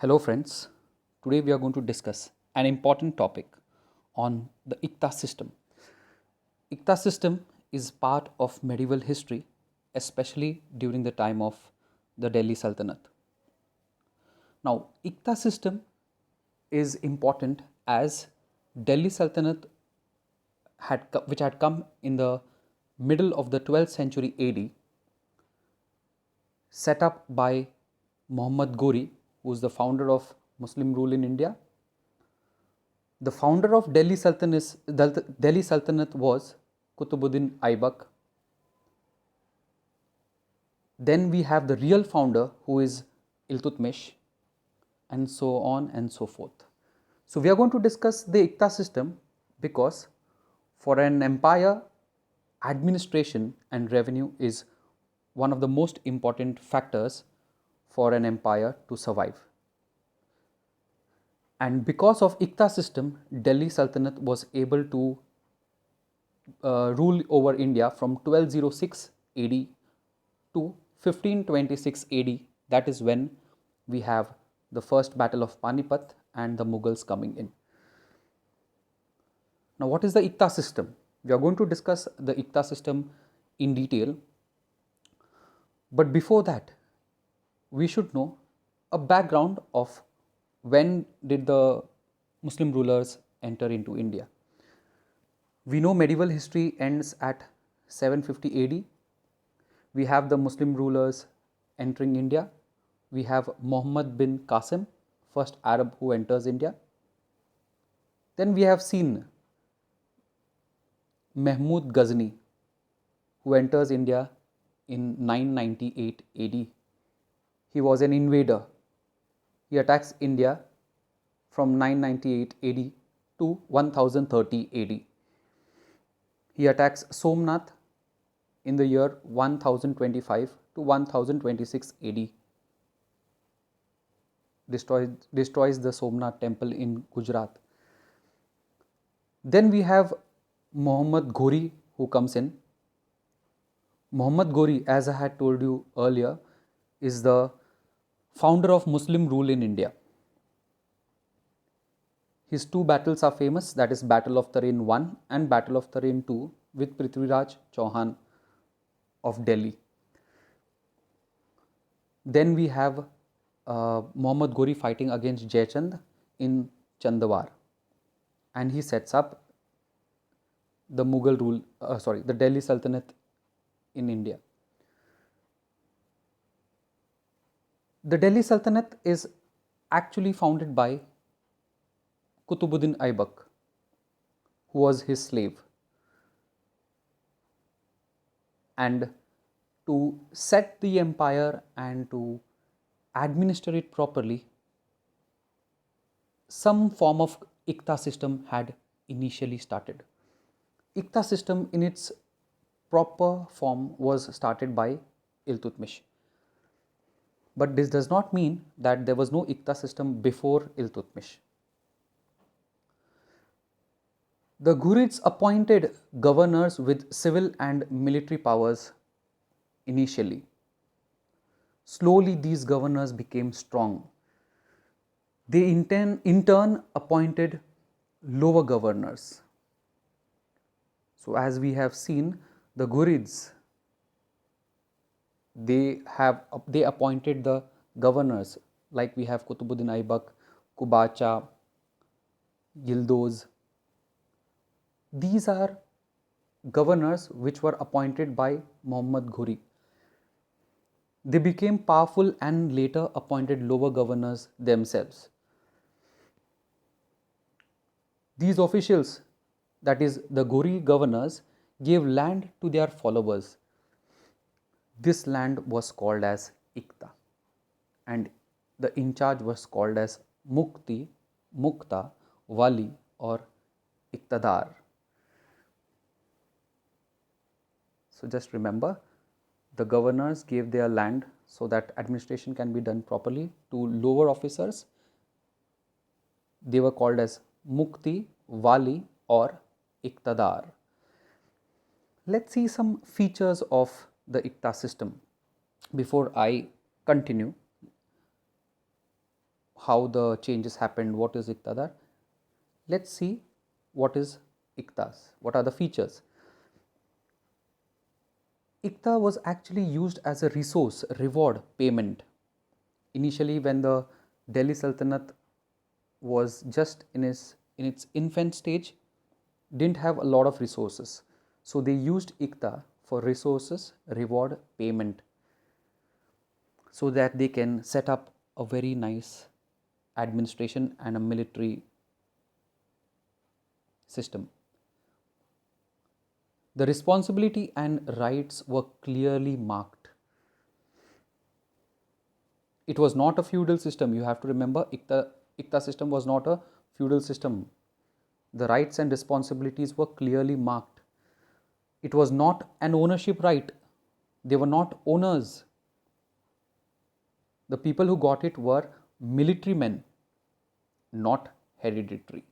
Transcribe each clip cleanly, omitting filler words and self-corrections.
Hello, friends. Today we are going to discuss an important topic on the Ikta system. Ikta system is part of medieval history, especially during the time of the Delhi Sultanate. Now, Ikta system is important as Delhi Sultanate which had come in the middle of the 12th century AD, set up by Muhammad Ghori, who is the founder of Muslim rule in India. The founder of Delhi Sultanate was Qutbuddin Aibak. Then we have the real founder, who is Iltutmish, and so on and so forth. So we are going to discuss the Ikta system because for an empire, administration and revenue is one of the most important factors for an empire to survive. And because of Ikta system, Delhi Sultanate was able to rule over India from 1206 AD to 1526 AD. That is when we have the first battle of Panipat and the Mughals coming in. Now, what is the Ikta system? We are going to discuss the Ikta system in detail. But before that, we should know a background of when did the Muslim rulers enter into India. We know medieval history ends at 750 AD. We have the Muslim rulers entering India. We have Muhammad bin Qasim, first Arab who enters India. Then we have seen Mahmud Ghazni, who enters India in 998 AD. He was an invader. He attacks India from 998 AD to 1030 AD. He attacks Somnath in the year 1025 to 1026 AD. Destroys the Somnath temple in Gujarat. Then we have Muhammad Ghori who comes in. Muhammad Ghori, as I had told you earlier, is the founder of Muslim rule in India. His two battles are famous, that is Battle of Tarin I and Battle of Tarin II with Prithviraj Chauhan of Delhi. Then we have Muhammad Ghori fighting against Jaichand in Chandawar, and he sets up the Mughal rule, the Delhi Sultanate in India. The Delhi Sultanate is actually founded by Qutbuddin Aibak, who was his slave. And to set the empire and to administer it properly, some form of Ikta system had initially started. Ikta system in its proper form was started by Iltutmish. But this does not mean that there was no Ikta system before Iltutmish. The Ghurids appointed governors with civil and military powers initially. Slowly, these governors became strong. They in turn appointed lower governors. So, as we have seen, the Ghurids they appointed the governors, like we have Qutbuddin Aibak, Kubacha, Yildoz. These are governors which were appointed by Muhammad Ghori. They became powerful and later appointed lower governors themselves. These officials, that is the Ghori governors, gave land to their followers. This land was called as Ikta, and the in charge was called as Mukti, Mukta, Wali or Iktadar. So just remember, the governors gave their land so that administration can be done properly to lower officers. They were called as Mukti, Wali or Iktadar. Let's see some features of the Ikta system before I continue. how the changes happened, what is Iqtadar. Let's see what is Iqtas, what are the features. Iqta was actually used as a resource, reward, payment. Initially, when the Delhi Sultanate was just in its infant stage, didn't have a lot of resources. So they used Iqta for resources, reward, payment, so that they can set up a very nice administration and a military system. The responsibility and rights were clearly marked. It was not a feudal system. You have to remember, Iqta system was not a feudal system. The rights and responsibilities were clearly marked. It was not an ownership right. They were not owners. The people who got it were military men, not hereditary.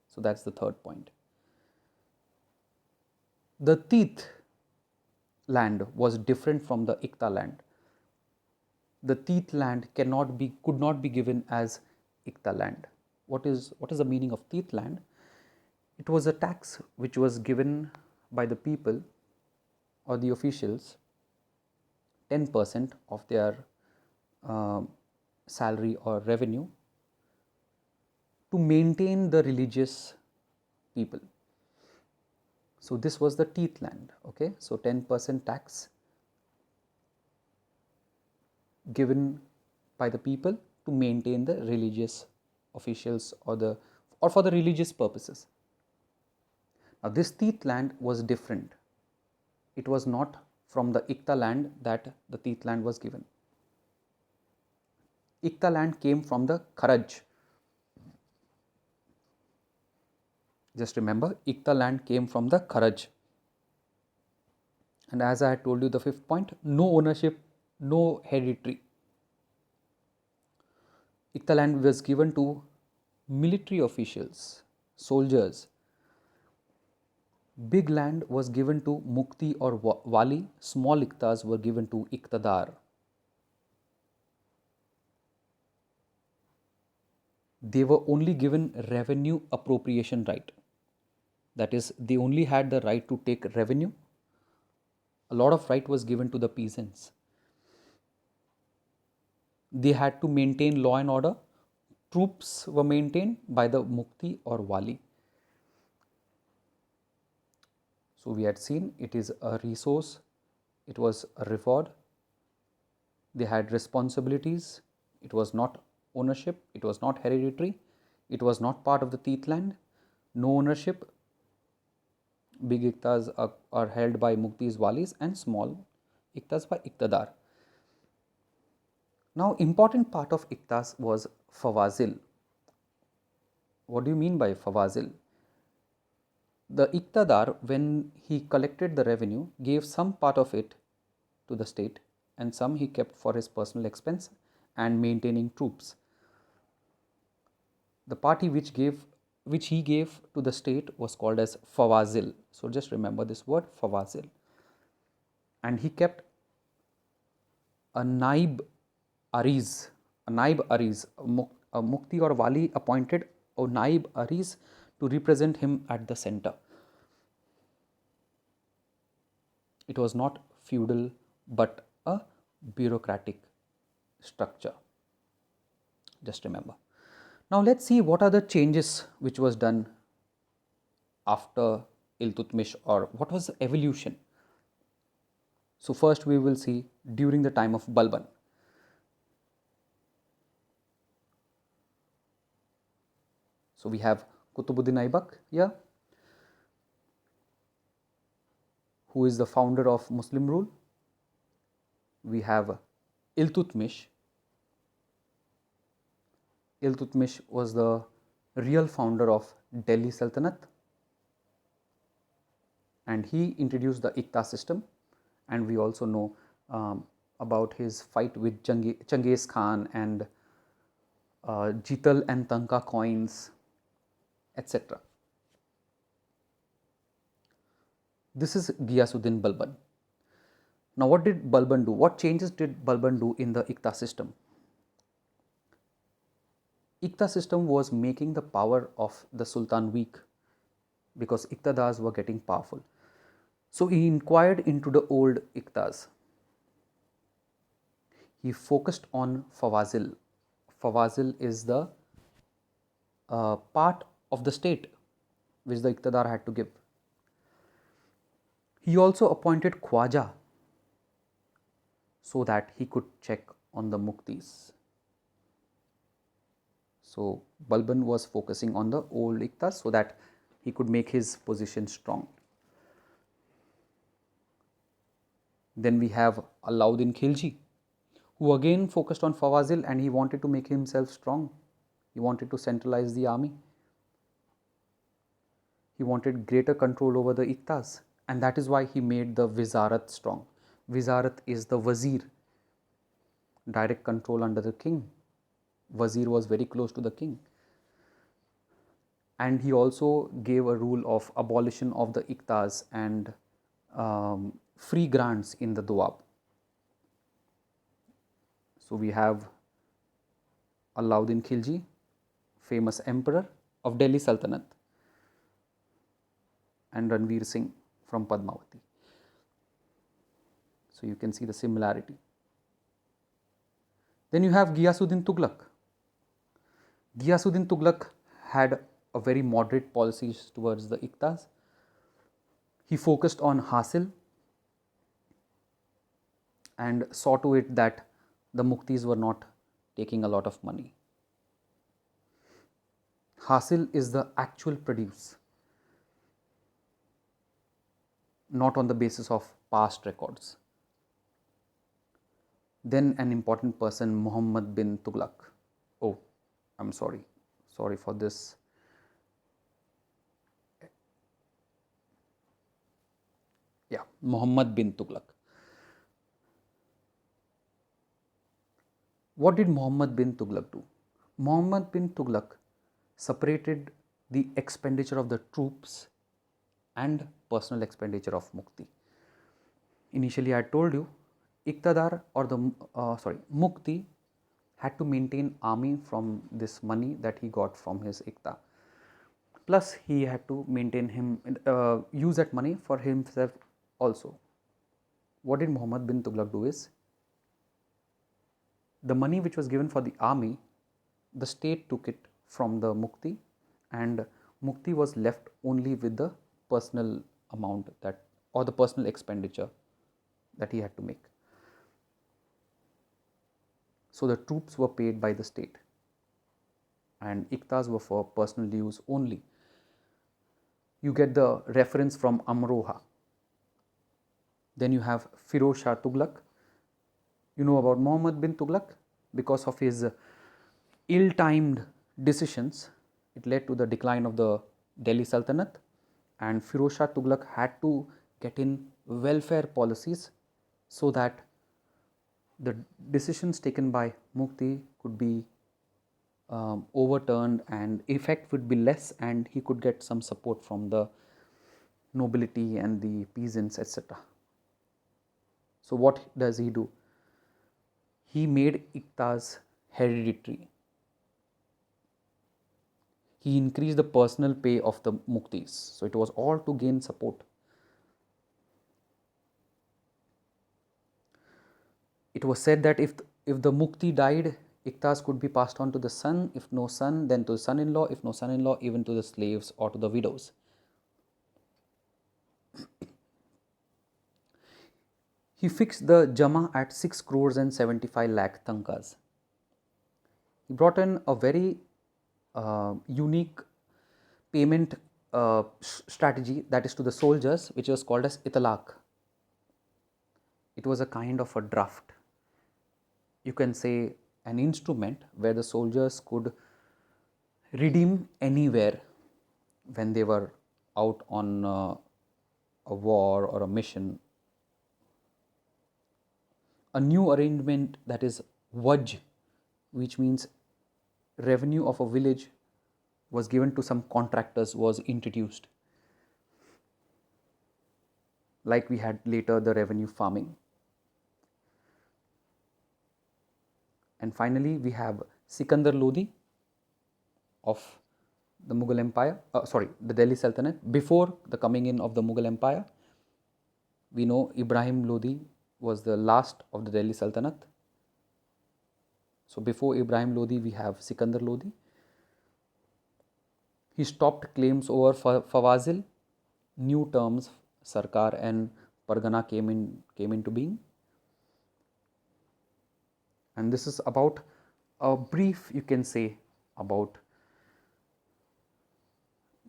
So that's the third point. The Teeth land was different from the Iqta land. The Teeth land could not be given as Iqta land. What is the meaning of Teeth land? It was a tax which was given by the people or the officials, 10% of their salary or revenue, to maintain the religious people. So this was the Teeth land. Okay, so 10% tax given by the people to maintain the religious officials or for the religious purposes. Now this Teeth land was different. It was not from the Iqta land that the Teeth land was given. Iqta land came from the Kharaj. Just remember, Iqta land came from the Kharaj. And as I had told you, the fifth point, no ownership, no hereditary. Iqta land was given to military officials, soldiers. Big land was given to Mukti or Wali. Small Iqtas were given to Iqtadar. They were only given revenue appropriation right. That is, they only had the right to take revenue. A lot of right was given to the peasants. They had to maintain law and order. Troops were maintained by the Mukti or Wali. So we had seen it is a resource, it was a reward. They had responsibilities. It was not ownership, it was not hereditary, it was not part of the Teeth land. No ownership. Big Iqtas are held by Muktis, Walis, and small Iqtas by Iqtadar. Now, important part of Iqtas was Fawazil. What do you mean by Fawazil? The Iqtadar, when he collected the revenue, gave some part of it to the state and some he kept for his personal expense and maintaining troops. The party which he gave to the state was called as Fawazil. So just remember this word, Fawazil. And he kept a Naib Ariz, a Mukti or Wali appointed a Naib Ariz to represent him at the center. It was not feudal but a bureaucratic structure. Just remember. Now let's see what are the changes which was done after Iltutmish, or what was the evolution. So first we will see during the time of Balban. So we have Qutbuddin Aibak here, who is the founder of Muslim rule. We have Iltutmish. Iltutmish was the real founder of Delhi Sultanate, and he introduced the Iqta system, and we also know about his fight with Genghis Khan and Jital and Tanka coins, etc. This is Ghiyasuddin Balban. Now what did Balban do? What changes did Balban do in the Iqta system? Iqta system was making the power of the Sultan weak because Iqtadars were getting powerful. So he inquired into the old Iqtas. He focused on Fawazil. Fawazil is the part of the state which the Iqtadar had to give. He also appointed Khwaja so that he could check on the Muktis. So Balban was focusing on the old Iqtas so that he could make his position strong. Then we have Alauddin Khilji, who again focused on Fawazil and he wanted to make himself strong. He wanted to centralize the army. He wanted greater control over the Iqtas, and that is why he made the Wizarat strong. Wizarat is the Wazir, direct control under the king. Wazir was very close to the king. And he also gave a rule of abolition of the Iqtas and free grants in the Doab. So we have Alauddin Khilji, famous emperor of Delhi Sultanate, and Ranveer Singh from Padmavati. So you can see the similarity. Then you have Ghiyasuddin Tughlaq. Ghiyasuddin Tughlaq had a very moderate policies towards the Iqtas. He focused on Hasil and saw to it that the Muktis were not taking a lot of money. Hasil is the actual produce, not on the basis of past records. Then an important person, Muhammad bin Tughlaq. Oh, I'm sorry. Sorry for this. Yeah, Muhammad bin Tughlaq. What did Muhammad bin Tughlaq do? Muhammad bin Tughlaq separated the expenditure of the troops and personal expenditure of Mukti. Initially, I told you, Iqtadar or the Mukti had to maintain army from this money that he got from his Iqta. Plus, he had to maintain use that money for himself also. What did Muhammad bin Tughlaq do is, the money which was given for the army, the state took it from the Mukti, and Mukti was left only with the personal amount or the personal expenditure that he had to make. So the troops were paid by the state and Iqtas were for personal use only. You get the reference from Amroha. Then you have Firoz Shah Tughlaq. You know about Muhammad bin Tughlaq because of his ill-timed decisions. It led to the decline of the Delhi Sultanate, and Firoz Shah Tughlaq had to get in welfare policies so that the decisions taken by Mukti could be overturned and effect would be less, and he could get some support from the nobility and the peasants, etc. So what does he do? He made Iqtas hereditary. He increased the personal pay of the Muktis. So it was all to gain support. It was said that if the Mukti died, Iqtas could be passed on to the son. If no son, then to the son-in-law. If no son-in-law, even to the slaves or to the widows. He fixed the Jama at 6 crores and 75 lakh tankas. He brought in a very unique payment strategy, that is to the soldiers, which was called as italaq. It was a kind of a draft. You can say an instrument where the soldiers could redeem anywhere when they were out on a war or a mission. A new arrangement, that is Waj, which means revenue of a village was given to some contractors, was introduced. Like we had later the revenue farming. And finally, we have Sikandar Lodi. of the Mughal Empire, the Delhi Sultanate. Before the coming in of the Mughal Empire, we know Ibrahim Lodi was the last of the Delhi Sultanate. So before Ibrahim Lodi, we have Sikandar Lodi. He stopped claims over Fawazil. New terms, Sarkar and Pargana, came into being. And this is about a brief, you can say, about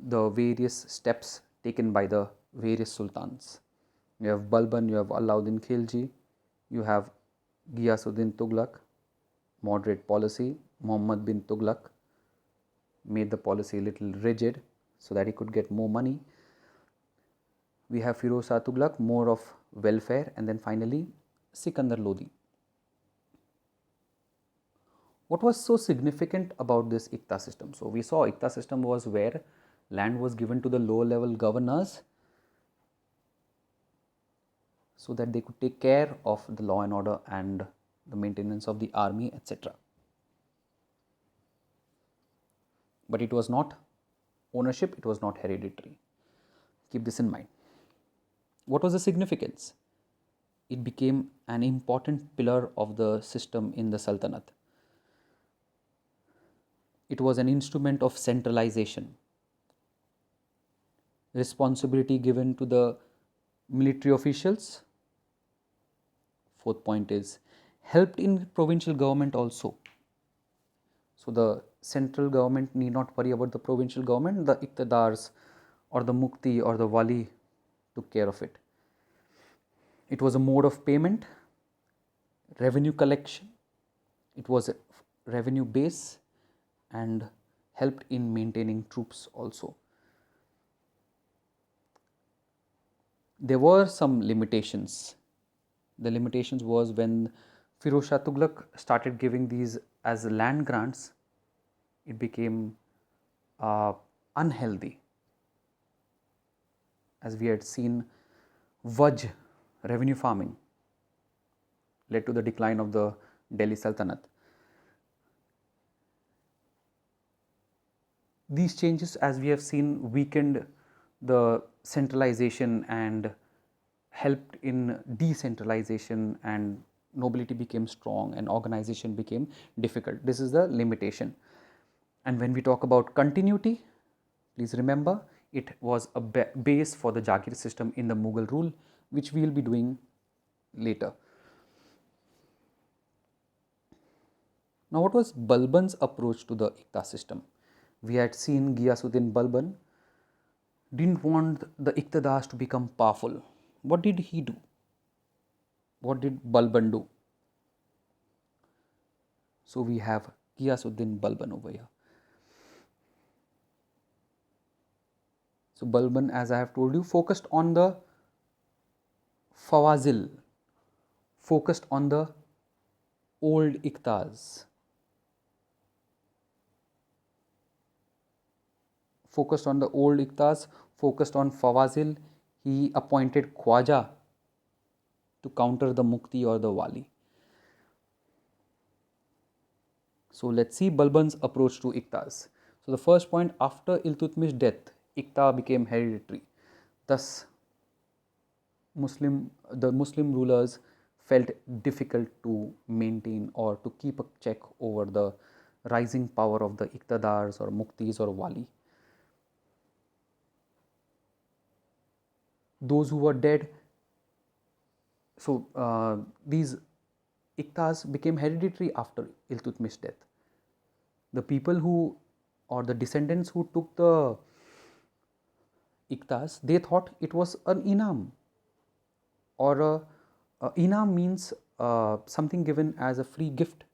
the various steps taken by the various sultans. You have Balban, you have Alauddin Khilji, you have Ghiyasuddin Tughlaq, moderate policy. Muhammad bin Tughlaq made the policy a little rigid so that he could get more money. We have Firoz Shah Tughlaq, more of welfare, and then finally Sikandar Lodi. What was so significant about this Ikta system? So we saw Ikta system was where land was given to the lower level governors so that they could take care of the law and order and the maintenance of the army, etc. But it was not ownership, it was not hereditary. Keep this in mind. What was the significance? It became an important pillar of the system in the Sultanate. It was an instrument of centralization. Responsibility given to the military officials. Fourth point is helped in provincial government also. So the central government need not worry about the provincial government. The Iqtidars or the Mukti or the Wali took care of it. It was a mode of payment, revenue collection. It was a revenue base and helped in maintaining troops also. There were some limitations. The limitations was when Firoz Shah Tughlaq started giving these as land grants, it became unhealthy. As we had seen, Vaj, revenue farming, led to the decline of the Delhi Sultanate. These changes, as we have seen, weakened the centralization and helped in decentralization, and nobility became strong and organization became difficult. This is the limitation. And when we talk about continuity, please remember it was a base for the Jagir system in the Mughal rule, which we will be doing later. Now, what was Balban's approach to the Ikta system? We had seen Ghiyasuddin Balban didn't want the Iqtidars to become powerful. What did he do? What did Balban do? So we have Ghiyasuddin Balban over here. So Balban, as I have told you, focused on the Fawazil, focused on the old Iqtas, focused on Fawazil. He appointed Khwaja to counter the Mukti or the Wali. So let's see Balban's approach to Iqtas. So the first point, after Iltutmish's death, Iqta became hereditary. Thus, the Muslim rulers felt difficult to maintain or to keep a check over the rising power of the Iqtidars or Muktis or Wali. Those who were dead, so these Iqtas became hereditary after Iltutmish's death. The people who, or the descendants who took the Iqtas, they thought it was an inam, or inam means something given as a free gift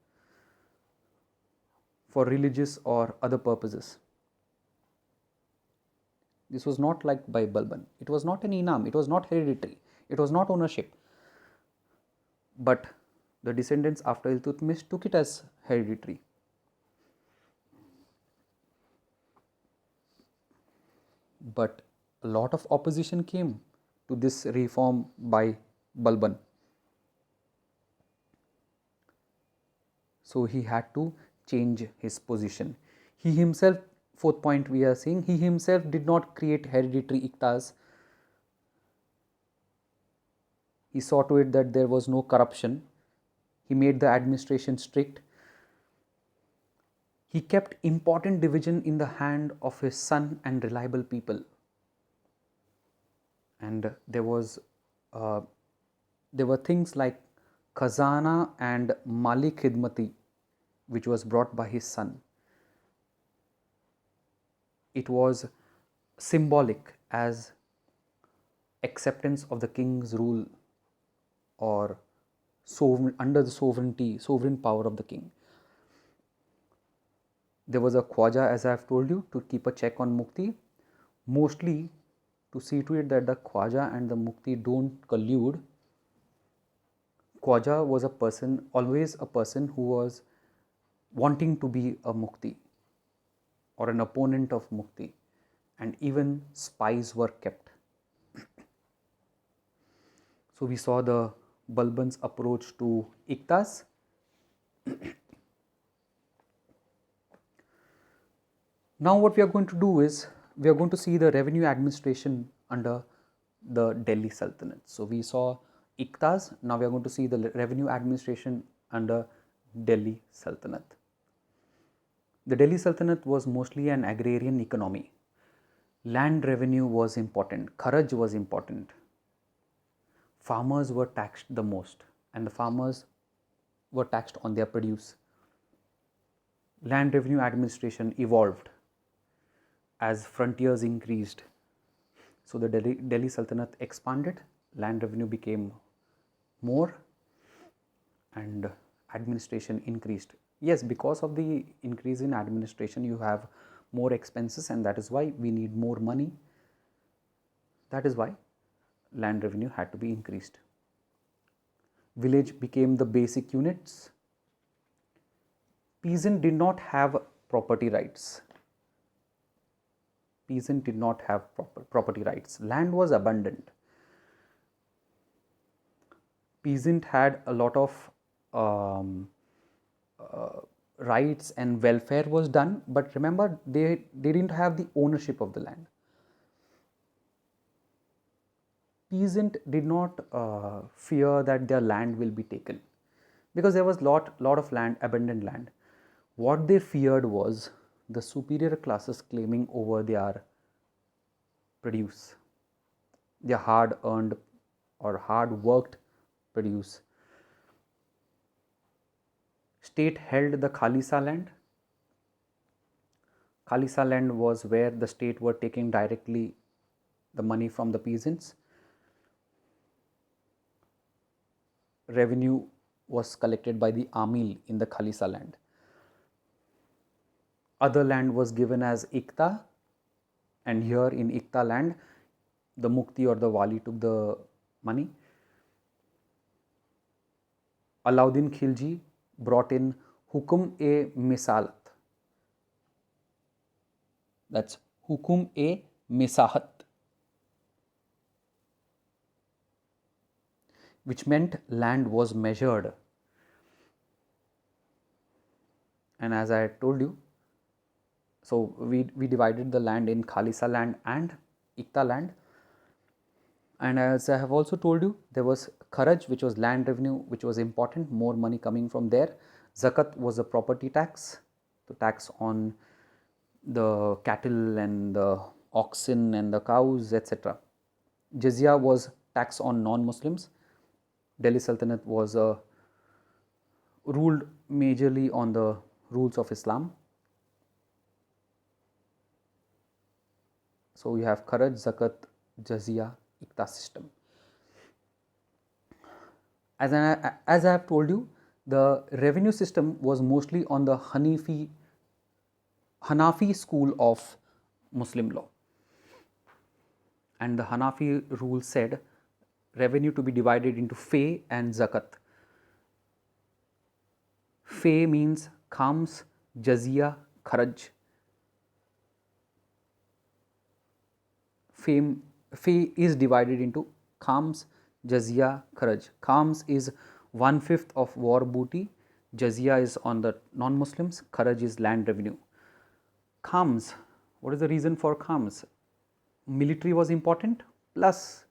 for religious or other purposes. This was not like by Balban. It was not an inam, it was not hereditary, it was not ownership. But the descendants after Iltutmish took it as hereditary. But a lot of opposition came to this reform by Balban. So he had to change his position. He himself, fourth point we are saying, he himself did not create hereditary iktas. He saw to it that there was no corruption. He made the administration strict. He kept important division in the hand of his son and reliable people. And there were things like khazana and mali khidmati, which was brought by his son. It was symbolic as acceptance of the king's rule or under the sovereign power of the king. There was a Khwaja, as I have told you, to keep a check on Mukti, mostly to see to it that the Khwaja and the Mukti don't collude. Khwaja was always a person who was wanting to be a Mukti or an opponent of Mukti, and even spies were kept. So we saw the Balban's approach to Iktas. Now what we are going to do is, we are going to see the revenue administration under the Delhi Sultanate. So we saw Iktas, now we are going to see the revenue administration under Delhi Sultanate. The Delhi Sultanate was mostly an agrarian economy. Land revenue was important, kharaj was important. Farmers were taxed the most, and the farmers were taxed on their produce. Land revenue administration evolved as frontiers increased. So the Delhi Sultanate expanded, land revenue became more, and administration increased. Yes, because of the increase in administration, you have more expenses, and that is why we need more money. That is why land revenue had to be increased. Village became the basic units. Peasant did not have property rights. Peasant did not have property rights. Land was abundant. Peasant had a lot of rights, and welfare was done, but remember, they didn't have the ownership of the land. Peasant did not fear that their land will be taken, because there was lot of land, abundant land. What they feared was the superior classes claiming over their produce, their hard earned or hard worked produce. State held the Khalisa land. Khalisa land was where the state were taking directly the money from the peasants. Revenue was collected by the Amil in the Khalisa land. Other land was given as Ikta, and here in Ikta land, the Mukti or the Wali took the money. Alauddin Khilji brought in Hukum-e-Misalat. That's Hukum-e-Misahat, which meant land was measured. And as I told you, so we divided the land in Khalisa land and Ikta land. And as I have also told you, there was Kharaj, which was land revenue, which was important, more money coming from there. Zakat was a property tax, the tax on the cattle and the oxen and the cows, etc. Jizya was tax on non-Muslims. Delhi Sultanate was ruled majorly on the rules of Islam. So you have Kharaj, Zakat, Jizya, Ikta system. As I have told you, the revenue system was mostly on the Hanafi school of Muslim law. And the Hanafi rule said revenue to be divided into Fay and Zakat. Fay means khams, jazia, kharaj. Fay is divided into khams, jazia, kharaj. Khams is 1/5 of war booty, jazia is on the non-Muslims, kharaj is land revenue. Khams. What is the reason for Khams? Military was important, plus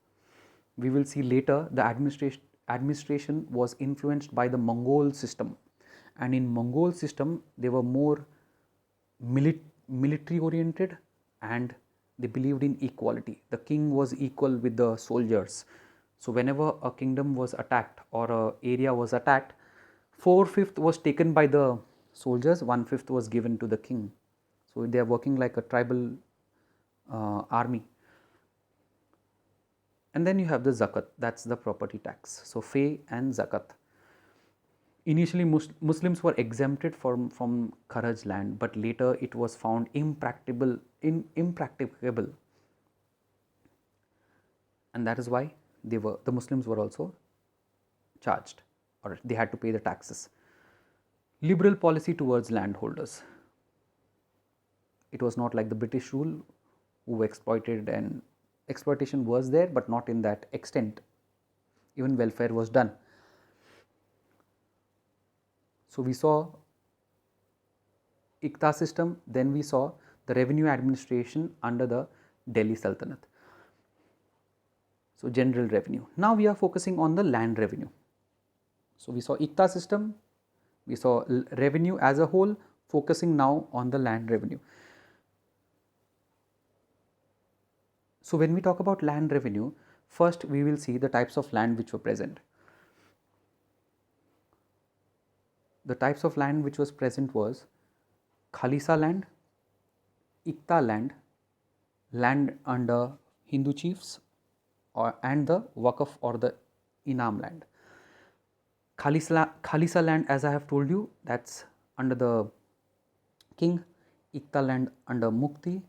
we will see later the administration was influenced by the Mongol system, and in Mongol system they were more military oriented, and they believed in equality. The king was equal with the soldiers. So whenever a kingdom was attacked or a area was attacked, 4/5 was taken by the soldiers, 1/5 was given to the king. So they are working like a tribal army. And then you have the zakat, that's the property tax. So fay and zakat. Initially Muslims were exempted from Kharaj land, but later it was found impracticable, and that is why the Muslims were also charged, or they had to pay the taxes. Liberal policy towards landholders. It was not like the British rule who exploited, and exploitation was there but not in that extent. Even welfare was done. So we saw Iqta system, then we saw the revenue administration under the Delhi Sultanate. So general revenue. Now we are focusing on the land revenue. So we saw Iqta system, we saw revenue as a whole, focusing now on the land revenue. So when we talk about land revenue, first we will see the types of land which were present. The types of land which was present was Khalisa land, Iqta land, land under Hindu chiefs, and the Waqf or the Inam land. Khalisa land, as I have told you, that's under the king. Iqta land under Mukti,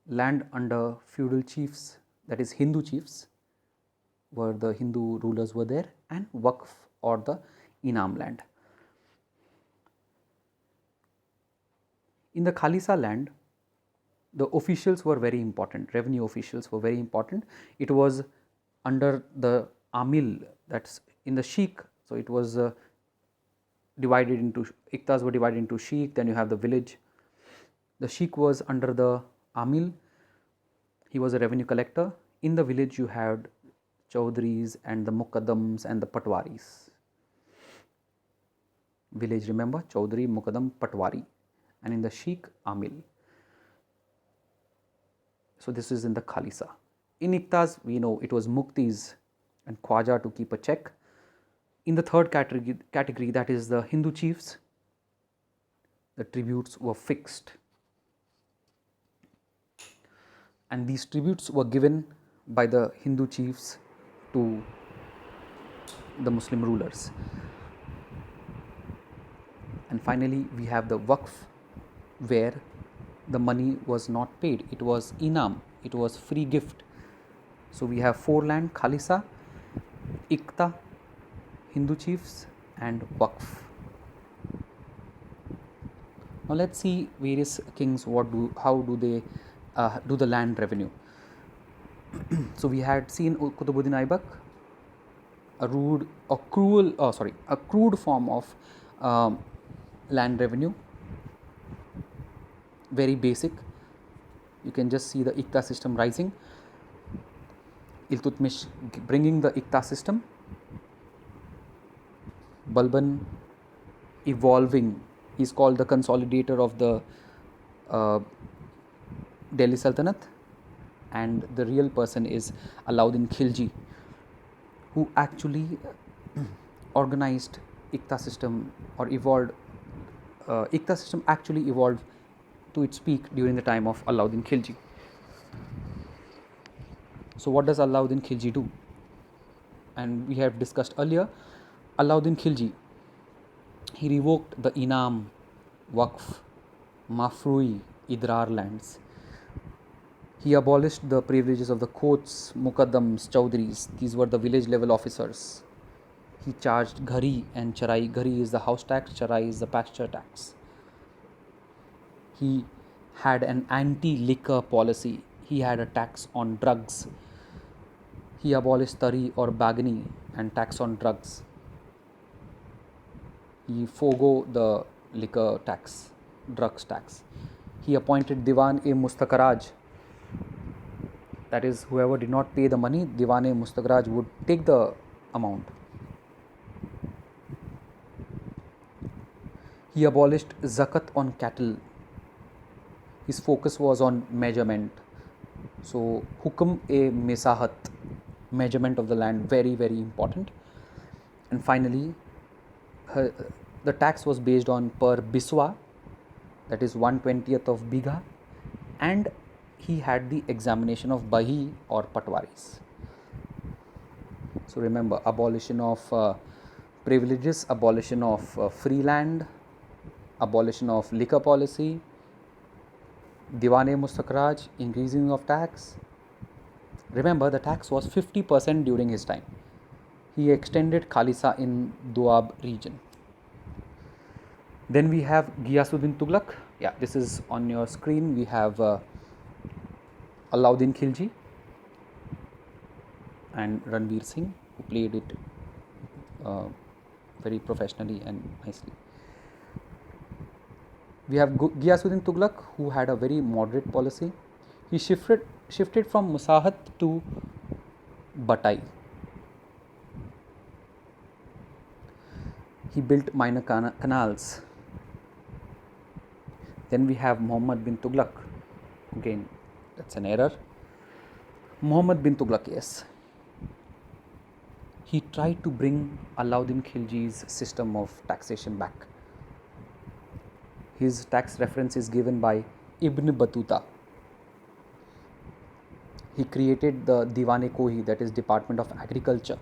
land under feudal chiefs, that is Hindu chiefs, where the Hindu rulers were there, and Waqf or the Inam land. In the Khalisa land, the officials were very important, revenue officials were very important. It was under the Amil, that's in the Sheikh. So it was divided into, Iqtas were divided into Sheikh, then you have the village. The Sheikh was under the Amil, he was a revenue collector. In the village you had Chaudhris and the Muqaddams and the Patwaris. Village, remember, Chaudhri, Muqaddam, Patwari, and in the Sheikh, Amil. So this is in the Khalisa. In Iqtas, we know it was Muktis and Khwaja to keep a check. In the third category, that is the Hindu chiefs, the tributes were fixed, and these tributes were given by the Hindu chiefs to the Muslim rulers. And finally, we have the Waqf, where the money was not paid, it was Inam, it was free gift. So we have 4 land: Khalisa, Iqta, Hindu chiefs, and Waqf. Now let's see various kings, how do they do the land revenue. So we had seen Qutbuddin Aibak, a crude form of land revenue, very basic. You can just see the Iqta system rising, Iltutmish bringing the Iqta system, Balban evolving. He is called the consolidator of the Delhi Sultanate, and the real person is Alauddin Khilji, who actually organized Iqta system, or evolved. Iqta system actually evolved to its peak during the time of Alauddin Khilji. So what does Alauddin Khilji do? And we have discussed earlier, Alauddin Khilji, he revoked the Inam, Waqf, Mafrui, Idrar lands. He abolished the privileges of the Khots, Muqaddams, Chaudhris. These were the village level officers. He charged Ghari and Charai. Ghari is the house tax, Charai is the pasture tax. He had an anti-liquor policy. He had a tax on drugs. He abolished Tari or Bagni and tax on drugs. He forego the liquor tax, drugs tax. He appointed Diwan-e-Mustakaraj, that is, whoever did not pay the money, Diwan-e-Mustakaraj would take the amount. He abolished zakat on cattle. His focus was on measurement. So, Hukm-e-Mesahat, measurement of the land, very, very important. And finally, the tax was based on per biswa, that is 1/20th of bigha, and he had the examination of bahi or patwaris. So remember, abolition of privileges, abolition of free land, abolition of liquor policy, Diwan-e-Mustakaraj, increasing of tax. Remember, the tax was 50% during his time. He extended Khalisa in Doab region. Then we have Ghiyasuddin Tughlaq. Yeah, this is on your screen. We have Alauddin Khilji and Ranveer Singh, who played it very professionally and nicely. We have Ghiyasuddin Tughlaq, who had a very moderate policy. He shifted from Musahat to Batai. He built minor canals. Then we have Muhammad bin Tughlaq. Again, that's an error. Muhammad bin Tughlaq, yes. He tried to bring Alauddin Khilji's system of taxation back. His tax reference is given by Ibn Battuta. He created the Diwan-e-Kohi, that is Department of Agriculture.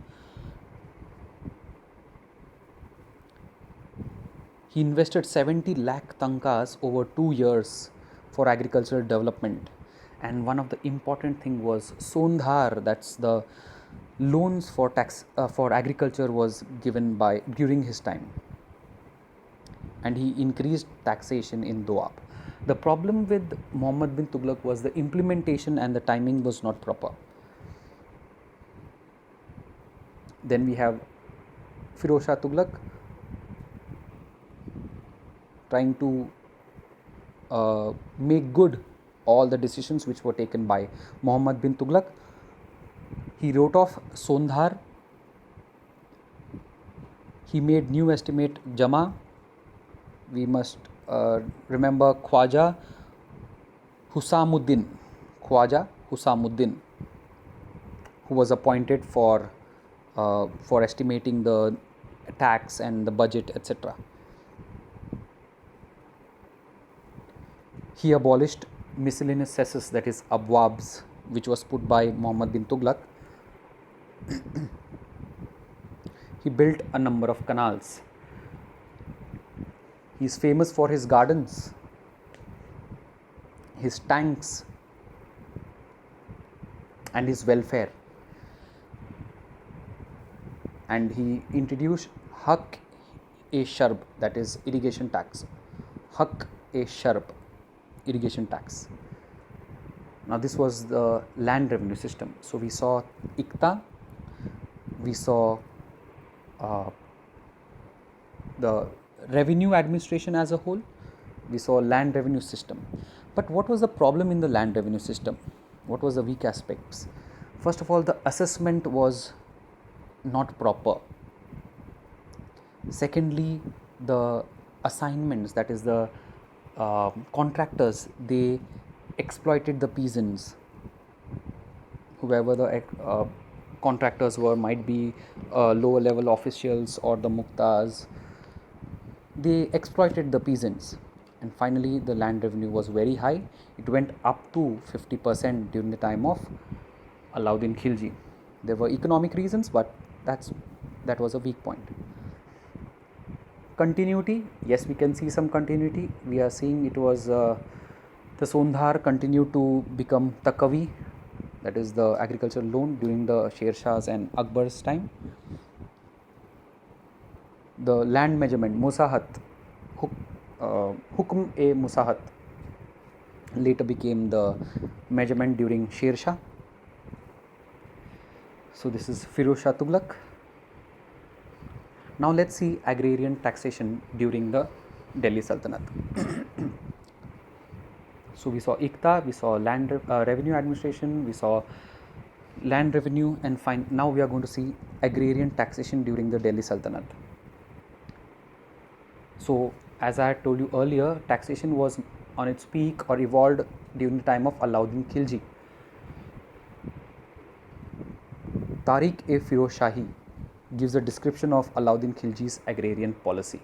He invested 70 lakh tankas over 2 years for agricultural development. And one of the important thing was Sondhar, that's the loans for for agriculture was given by during his time. And he increased taxation in Doab. The problem with Muhammad bin Tughlaq was the implementation and the timing was not proper. Then we have Firoz Shah Tughlaq trying to make good all the decisions which were taken by Muhammad bin Tughlaq. He wrote off Sondhar. He made new estimate Jama. We must remember Khwaja Husamuddin, who was appointed for estimating the tax and the budget, etc. He abolished miscellaneous cesses, that is abwabs, which was put by Muhammad bin Tughlaq. He built a number of canals. He is famous for his gardens, his tanks, and his welfare. And he introduced Haq-e-Sharb, that is irrigation tax. Haq-e-Sharb, irrigation tax. Now this was the land revenue system. So we saw ICTA, we saw the revenue administration as a whole, we saw land revenue system. But what was the problem in the land revenue system? What was the weak aspects? First of all, the assessment was not proper. Secondly, the assignments, that is the contractors, they exploited the peasants. Whoever the contractors were, might be lower level officials or the muktas, they exploited the peasants. And finally, the land revenue was very high. It went up to 50% during the time of Alauddin Khilji. There were economic reasons, but that was a weak point. Continuity, yes, we can see some continuity. We are seeing it was the Sondhar continued to become Takavi, that is the agricultural loan, during the Sher Shah's and Akbar's time. The land measurement, Musahat, Hukm-e-Musahat, later became the measurement during Sher Shah. So this is Firoz Shah Tughlaq. Now let's see agrarian taxation during the Delhi Sultanate. So we saw ICTA, we saw revenue administration, we saw land revenue, and now we are going to see agrarian taxation during the Delhi Sultanate. So as I had told you earlier, taxation was on its peak or evolved during the time of Alauddin Khilji. Tariq-e-Firoz Shahi gives a description of Alauddin Khilji's agrarian policy.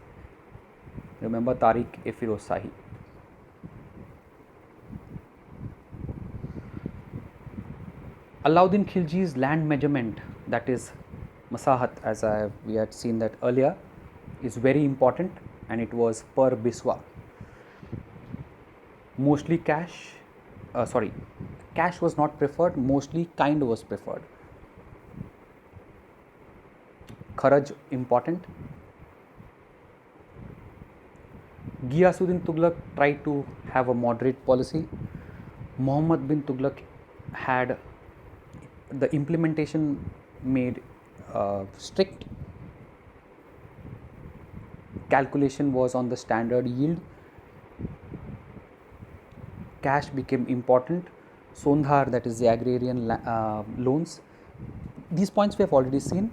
Remember Tariq-e-Firoz Shahi. Alauddin Khilji's land measurement, that is Masahat, as we had seen that earlier, is very important, and it was per biswa. Mostly cash was not preferred, mostly kind was preferred. Kharaj important. Ghiyasuddin Tughlaq tried to have a moderate policy. Muhammad bin Tughlaq had the implementation made strict. Calculation was on the standard yield. Cash became important. Sondhar, that is the agrarian loans. These points we have already seen.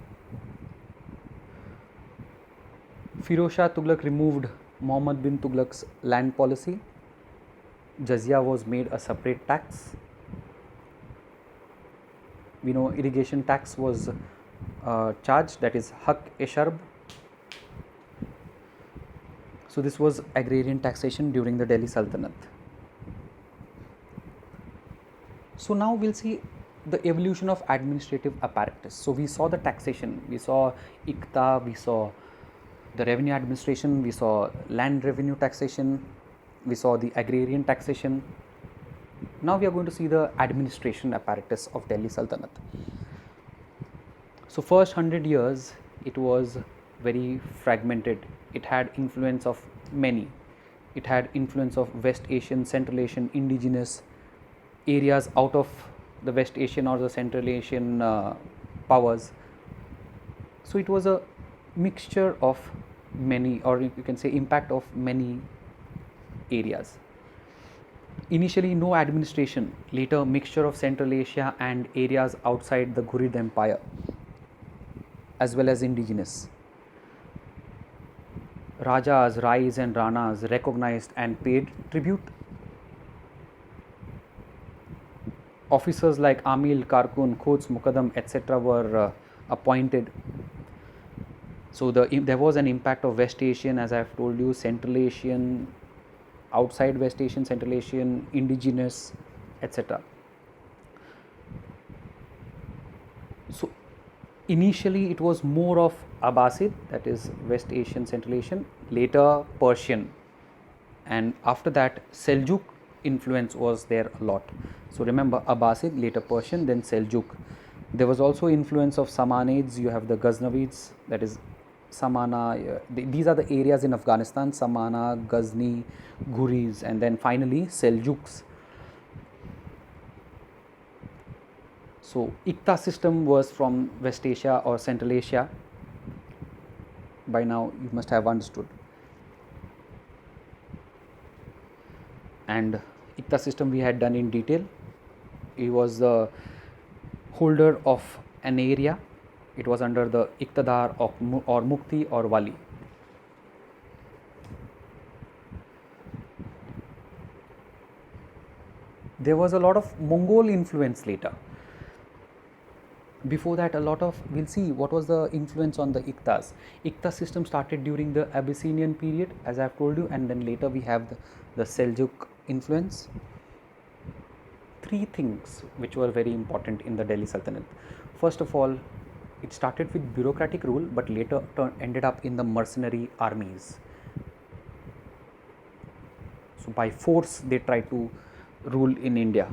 Firoz Shah Tughlaq removed Muhammad bin Tughlaq's land policy. Jizya was made a separate tax. We know irrigation tax was charged, that is Haq-e-Sharb. So this was agrarian taxation during the Delhi Sultanate. So now we'll see the evolution of administrative apparatus. So we saw the taxation, we saw ICTA, we saw the revenue administration, we saw land revenue taxation, we saw the agrarian taxation. Now we are going to see the administration apparatus of Delhi Sultanate. So first 100 years it was very fragmented. It had influence of many. It had influence of West Asian, Central Asian, indigenous areas out of the West Asian or the Central Asian powers. So it was a mixture of many, or you can say impact of many areas. Initially no administration, later mixture of Central Asia and areas outside the Ghurid Empire, as well as indigenous. Rajas, Rais and Ranas recognized and paid tribute. Officers like Amil, Karkun, Khots, Muqaddam, etc. were appointed. So there was an impact of West Asian, as I have told you, Central Asian, outside West Asian, Central Asian, indigenous, etc. So initially it was more of Abbasid, that is West Asian, Central Asian, later Persian, and after that Seljuk influence was there a lot. So remember, Abbasid, later Persian, then Seljuk. There was also influence of Samanids. You have the Ghaznavids, that is Samana. These are the areas in Afghanistan: Samana, Ghazni, Ghuriz, and then finally Seljuks. So ICTA system was from West Asia or Central Asia. By now you must have understood. And ICTA system we had done in detail. He was the holder of an area. It was under the Iqtidar or Mukti or Wali. There was a lot of Mongol influence later. Before that, we'll see what was the influence on the ICTAs. ICTA system started during the Abyssinian period, as I have told you, and then later we have the Seljuk influence. Three things which were very important in the Delhi Sultanate. First of all, it started with bureaucratic rule, but later ended up in the mercenary armies. So by force they tried to rule in India.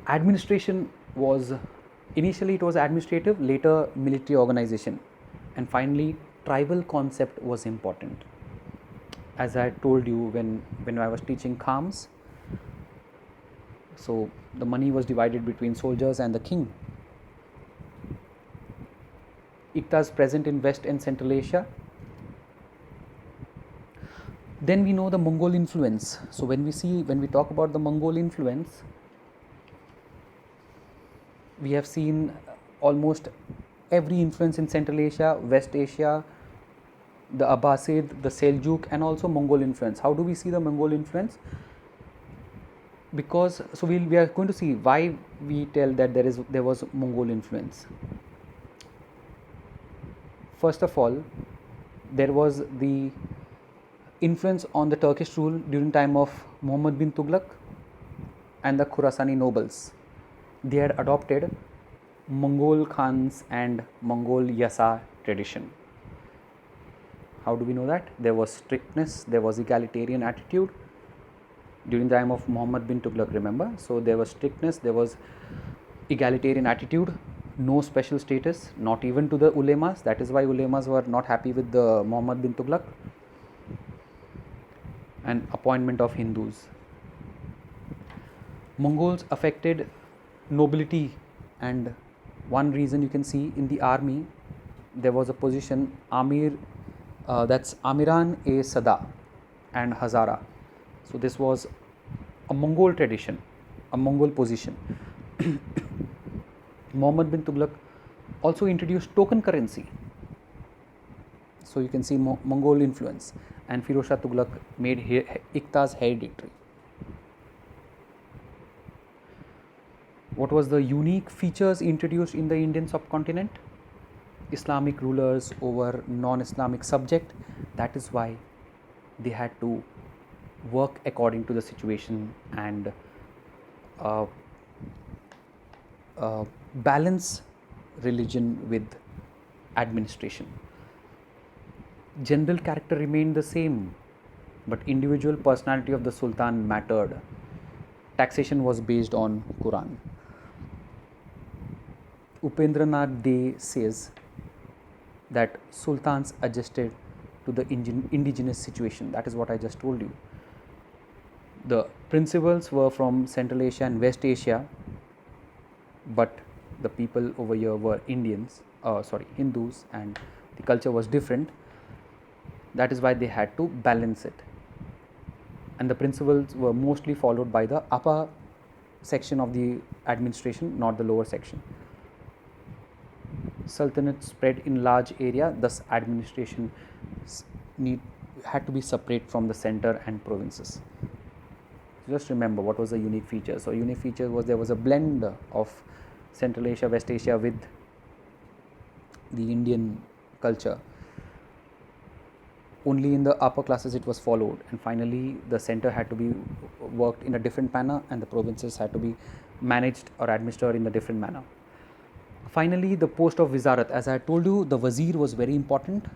Administration was, initially it was administrative, later military organization, and finally tribal concept was important. As I told you when I was teaching Khams, so the money was divided between soldiers and the king. ICTAs present in West and Central Asia, Then we know the Mongol influence. So when we talk about the Mongol influence, we have seen almost every influence in Central Asia, West Asia, the Abbasid, the Seljuk, and also Mongol influence. How do we see the Mongol influence? Because we are going to see why we tell that there was Mongol influence. First of all, there was the influence on the Turkish rule during time of Muhammad bin Tughlaq and the Khurasani nobles. They had adopted Mongol Khans and Mongol Yasa tradition. How do we know that? There was strictness, there was egalitarian attitude during the time of Muhammad bin Tughlaq, remember? So there was strictness, there was egalitarian attitude, no special status, not even to the ulemas. That is why ulemas were not happy with the Muhammad bin Tughlaq. And appointment of Hindus. Mongols affected nobility, and one reason you can see in the army, there was a position Amir, that's Amiran-e Sada and Hazara. So this was a Mongol tradition, a Mongol position. Muhammad bin Tughlaq also introduced token currency. So you can see Mongol influence, and Firoz Shah Tughlaq made iktas hereditary. What was the unique features introduced in the Indian subcontinent? Islamic rulers over non-Islamic subject. That is why they had to work according to the situation and balance religion with administration. General character remained the same, but individual personality of the Sultan mattered. Taxation was based on Quran. Upendranath Dey says that sultans adjusted to the indigenous situation. That is what I just told you. The principles were from Central Asia and West Asia, but the people over here were Hindus, and the culture was different. That is why they had to balance it. And the principles were mostly followed by the upper section of the administration, not the lower section. Sultanate spread in large area, thus administration had to be separate from the center and provinces. Just remember what was the unique feature. So unique feature was there was a blend of Central Asia, West Asia with the Indian culture. Only in the upper classes it was followed, and finally the center had to be worked in a different manner and the provinces had to be managed or administered in a different manner. Finally, the post of Wizarat. As I told you, the Wazir was very important.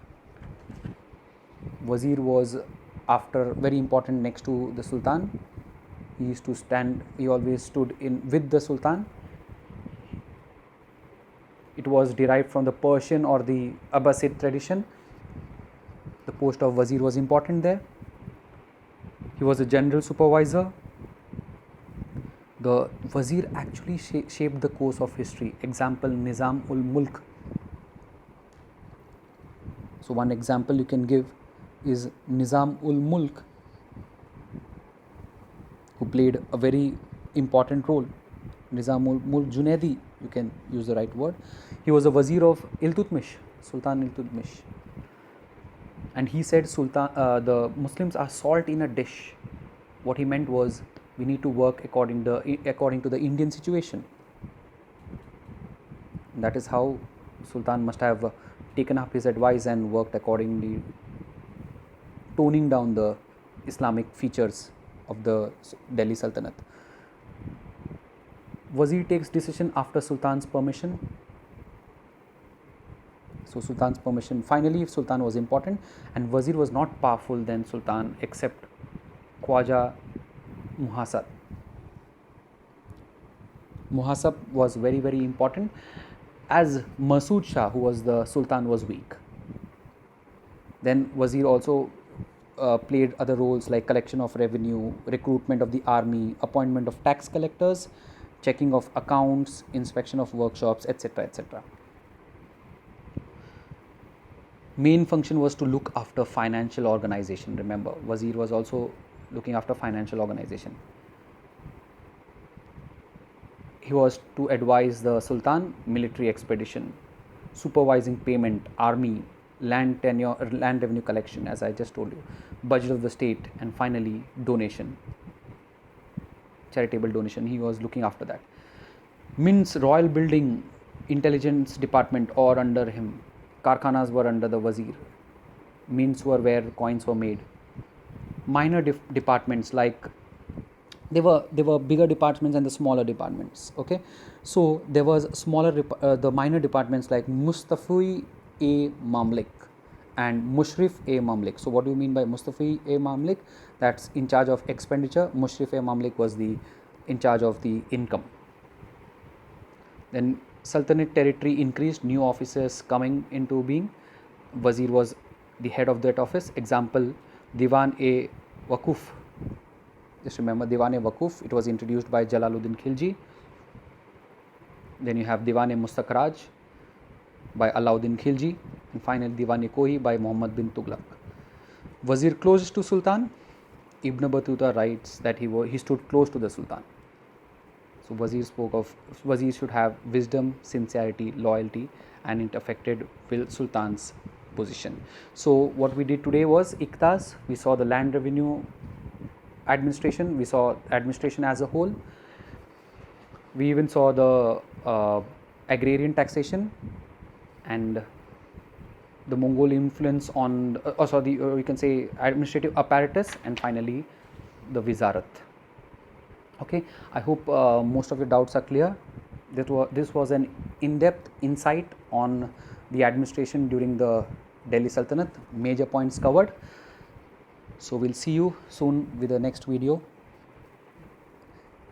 Wazir was very important next to the Sultan. He always stood with the Sultan. It was derived from the Persian or the Abbasid tradition. The post of Wazir was important there. He was a general supervisor. The Wazir actually shaped the course of history. Example, Nizam-ul-Mulk. So one example you can give is Nizam-ul-Mulk, who played a very important role. Nizam-ul-Mulk Junaidi, you can use the right word. He was a Wazir of Iltutmish, Sultan Iltutmish. And he said the Muslims are salt in a dish. What he meant was we need to work according to the Indian situation. That is how Sultan must have taken up his advice and worked accordingly, toning down the Islamic features of the Delhi Sultanate. Wazir takes decision after Sultan's permission. So Sultan's permission. Finally, Sultan was important, and Wazir was not powerful than Sultan except Khwaja Muhassab. Muhassab was very, very important, as Masood Shah, who was the Sultan, was weak. Then Wazir also played other roles like collection of revenue, recruitment of the army, appointment of tax collectors, checking of accounts, inspection of workshops, etc., etc. Main function was to look after financial organization. Remember, Wazir was also looking after financial organization. He was to advise the Sultan military expedition, supervising payment, army, land tenure, land revenue collection, as I just told you, budget of the state, and finally donation, charitable donation. He was looking after that. Means royal building, intelligence department or under him. Karkhanas were under the Wazir. Mints were where coins were made. Minor departments, like there were bigger departments and the smaller departments. Okay, so there was smaller the minor departments like Mustafi A Mamlik and Mushrif A Mamlik. So what do you mean by Mustafi A Mamlik? That's in charge of expenditure. Mushrif A Mamlik was the in charge of the income. Then Sultanate territory increased, new officers coming into being. Wazir was the head of that office. Example, Diwan A Waquf. Just remember Diwan A Waquf. It was introduced by Jalaluddin Khilji. Then you have Diwan A Mustakhraj by Alauddin Khilji, and finally Diwan A Kohi by Muhammad bin Tughlaq. Wazir closest to Sultan. Ibn Battuta writes that he stood close to the Sultan. So Wazir spoke of Wazir should have wisdom, sincerity, loyalty, and it affected Sultan's position. So what we did today was Iqtas. We saw the land revenue administration. We saw administration as a whole. We even saw the agrarian taxation and the Mongol influence on, we can say administrative apparatus, and finally the Wizarat. Okay, I hope most of your doubts are clear. This was an in-depth insight on the administration during the Delhi Sultanate, major points covered. So we'll see you soon with the next video.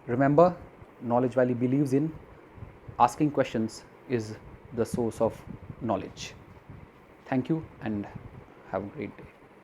Remember, Knowledge Valley believes in asking questions is the source of knowledge. Thank you and have a great day.